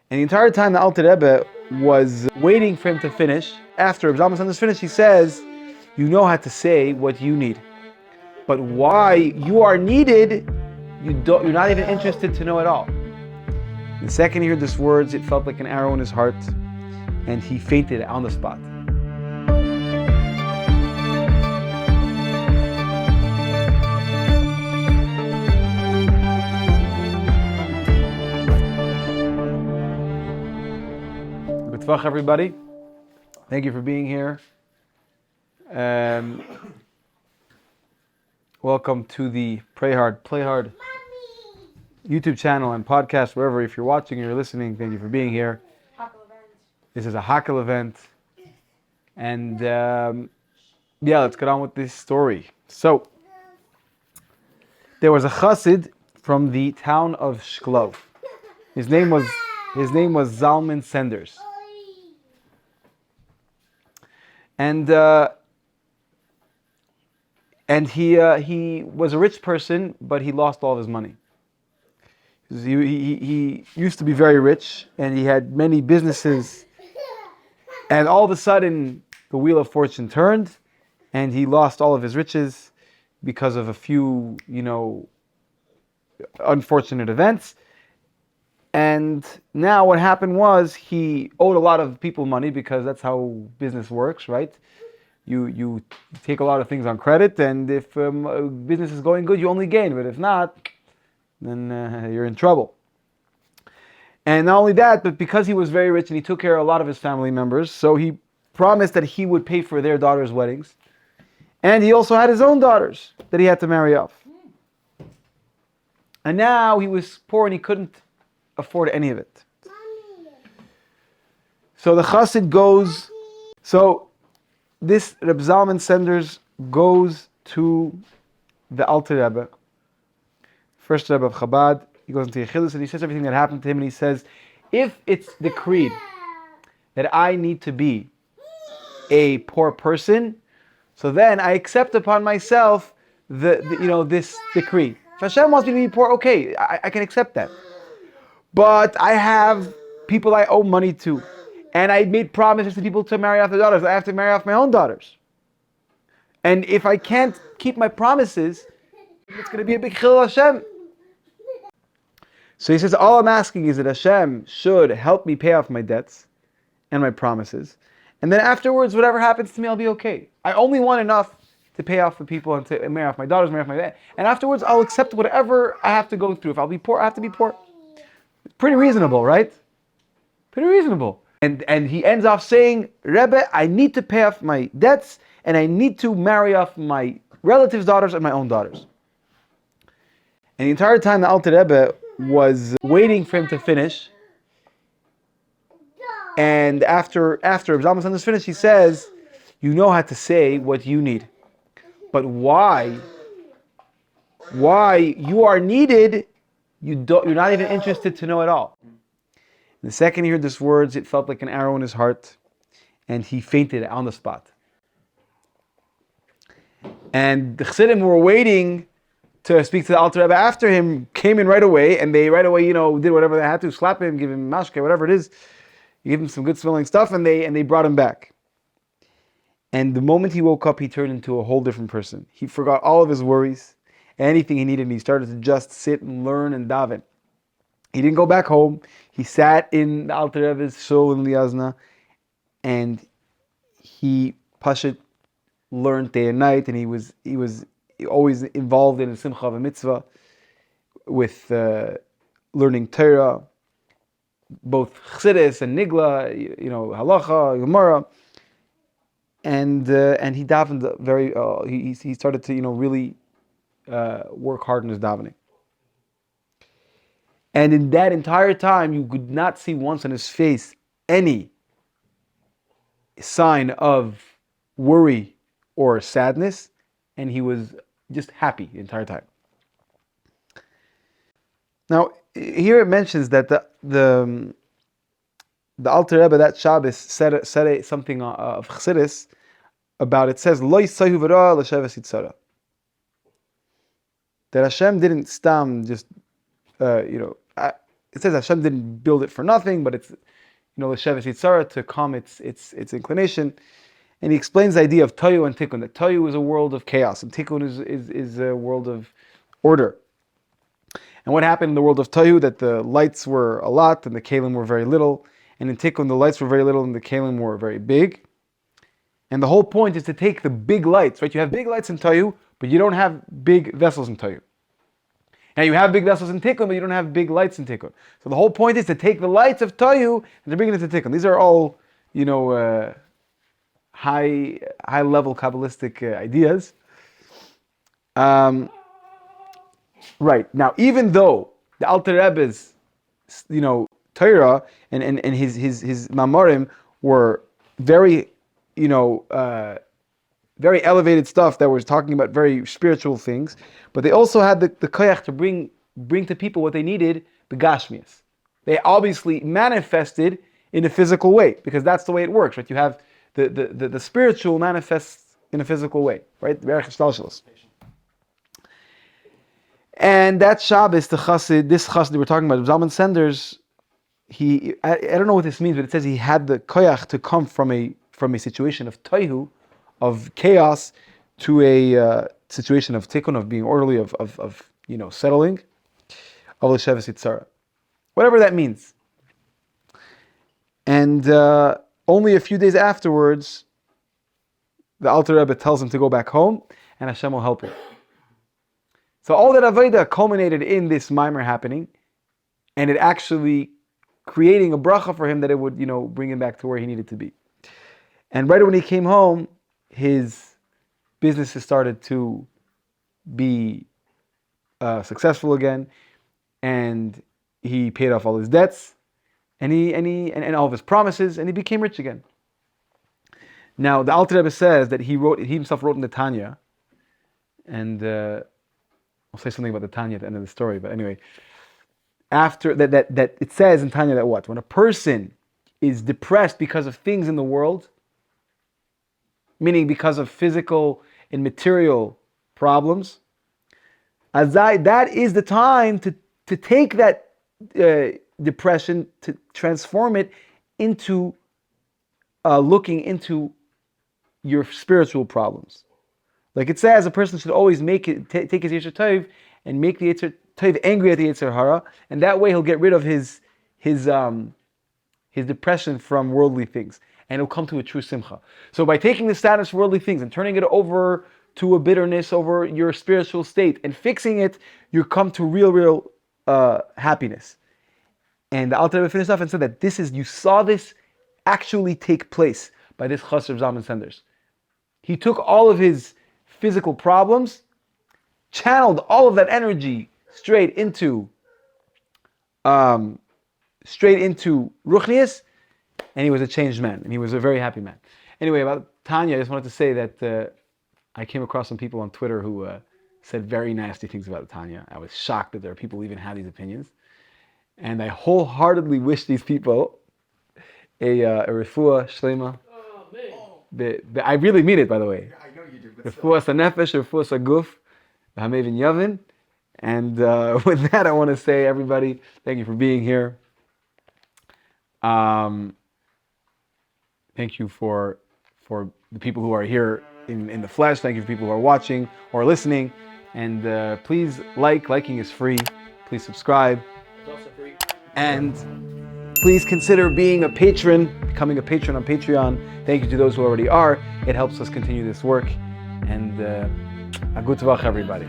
And the entire time the Alter Rebbe was waiting for him to finish. After Reb Zalman Sanders is finished, he says, you know how to say what you need. But why you are needed, you're not even interested to know at all. The second he heard these words, it felt like an arrow in his heart, and he fainted on the spot. Good Tvach, everybody. Thank you for being here. Welcome to the Pray Hard, Play Hard YouTube channel and podcast, wherever. If you're watching or you're listening, thank you for being here. This is a Hakel event. And let's get on with this story. So, there was a chassid from the town of Shklov. His name was Zalman Sanders. And he was a rich person, but he lost all of his money. He used to be very rich, and he had many businesses. And all of a sudden, the wheel of fortune turned, and he lost all of his riches because of a few, unfortunate events. And now what happened was he owed a lot of people money, because that's how business works, right? You take a lot of things on credit, and if business is going good, you only gain. But if not, then you're in trouble. And not only that, but because he was very rich and he took care of a lot of his family members, so he promised that he would pay for their daughters' weddings. And he also had his own daughters that he had to marry off. And now he was poor and he couldn't afford any of it. So the chassid goes, this Reb Zalman Sanders goes to the Alter Rebbe, first Rebbe of Chabad. He goes into Yechidus and he says everything that happened to him, and he says, if it's decreed that I need to be a poor person, so then I accept upon myself this decree. If Hashem wants me to be poor, okay, I can accept that. But I have people I owe money to, and I made promises to people to marry off their daughters. I have to marry off my own daughters. And if I can't keep my promises, it's going to be a big chilul Hashem. So he says, all I'm asking is that Hashem should help me pay off my debts and my promises. And then afterwards, whatever happens to me, I'll be okay. I only want enough to pay off the people and to marry off my daughters, marry off my dad. And afterwards, I'll accept whatever I have to go through. If I'll be poor, I have to be poor. It's pretty reasonable, right? Pretty reasonable. And he ends off saying, Rebbe, I need to pay off my debts, and I need to marry off my relatives' daughters and my own daughters. And the entire time the Alter Rebbe was waiting for him to finish. And after Reb Zalman Sanders is finished, he says, you know how to say what you need. But why you are needed, you're not even interested to know at all. The second he heard these words, it felt like an arrow in his heart, and he fainted on the spot. And the Chassidim who were waiting to speak to the Alter Rebbe after him came in right away, and they right away, did whatever they had to, slap him, give him mashke, whatever it is, give him some good smelling stuff, and they brought him back. And the moment he woke up, he turned into a whole different person. He forgot all of his worries, anything he needed, and he started to just sit and learn and daven. He didn't go back home. He sat in the Alter Rebbe's shul in Liazna, and he pashut learned day and night, and he was always involved in a simcha of a mitzvah with learning Torah, both chassidus and nigla, halacha, gemara, and he davened very. He started to really work hard in his davening. And in that entire time, you could not see once on his face any sign of worry or sadness, and he was just happy the entire time. Now, here it mentions that the Alter Rebbe that Shabbos said something of Chassidus about it. Says Lo yisayu v'ra l'sheves yitzara. That Hashem didn't just it says Hashem didn't build it for nothing, but it's, l'sheves yitzara, to calm its inclination. And he explains the idea of Tohu and Tikkun, that Tohu is a world of chaos, and Tikkun is a world of order. And what happened in the world of Tohu, that the lights were a lot, and the Kalim were very little, and in Tikkun, the lights were very little, and the Kalim were very big. And the whole point is to take the big lights, right? You have big lights in Tohu, but you don't have big vessels in Tohu. Now you have big vessels in Tikkun, but you don't have big lights in Tikkun. So the whole point is to take the lights of Tohu and to bring it into Tikkun. These are all, high level Kabbalistic ideas. Right. Now, even though the Alter Rebbe's, Torah and his Mamorim were very, very elevated stuff that was talking about very spiritual things, but they also had the koyach to bring to people what they needed, the gashmias. They obviously manifested in a physical way, because that's the way it works, right? You have the spiritual manifests in a physical way, right? And that Shabbos, this chassid we're talking about, Zalman Sanders, I don't know what this means, but it says he had the koyach to come from a situation of tohu, of chaos, to a situation of tikkun, of being orderly, of settling, of l'sheves yitzara, whatever that means. And only a few days afterwards, the Alter Rebbe tells him to go back home, and Hashem will help him. So all that Avodah culminated in this mimer happening, and it actually creating a bracha for him that it would, bring him back to where he needed to be. And right when he came home, his businesses started to be successful again, and he paid off all his debts, and all of his promises, and he became rich again. Now the Alter Rebbe says that he himself wrote in the Tanya, and I'll say something about the Tanya at the end of the story. But anyway, after that it says in Tanya that when a person is depressed because of things in the world, meaning because of physical and material problems, that is the time to take that depression, to transform it into looking into your spiritual problems. Like it says, a person should always take his Yetzer Tov and make the Yetzer Tov angry at the Yetzer Hara, and that way he'll get rid of his depression from worldly things, and he'll come to a true simcha. So by taking the status of worldly things and turning it over to a bitterness over your spiritual state and fixing it, you come to real happiness. And the Alter Rebbe finished off and said that you saw this actually take place by this chassid of Zalman Sanders. He took all of his physical problems, channeled all of that energy straight into Ruchnius, and he was a changed man, and he was a very happy man. Anyway, about Tanya, I just wanted to say that I came across some people on Twitter who said very nasty things about Tanya. I was shocked that there are people who even have these opinions, and I wholeheartedly wish these people a refuah shlema. I really mean it, by the way. I know you do. Refuah sanefesh, refuah saguf, v'hamevin yavin. And with that, I want to say, everybody, thank you for being here. Thank you for the people who are here in the flesh. Thank you for people who are watching or listening. And please liking is free. Please subscribe. It's also free. And please consider becoming a patron on Patreon. Thank you to those who already are. It helps us continue this work. And a good Tvach, everybody.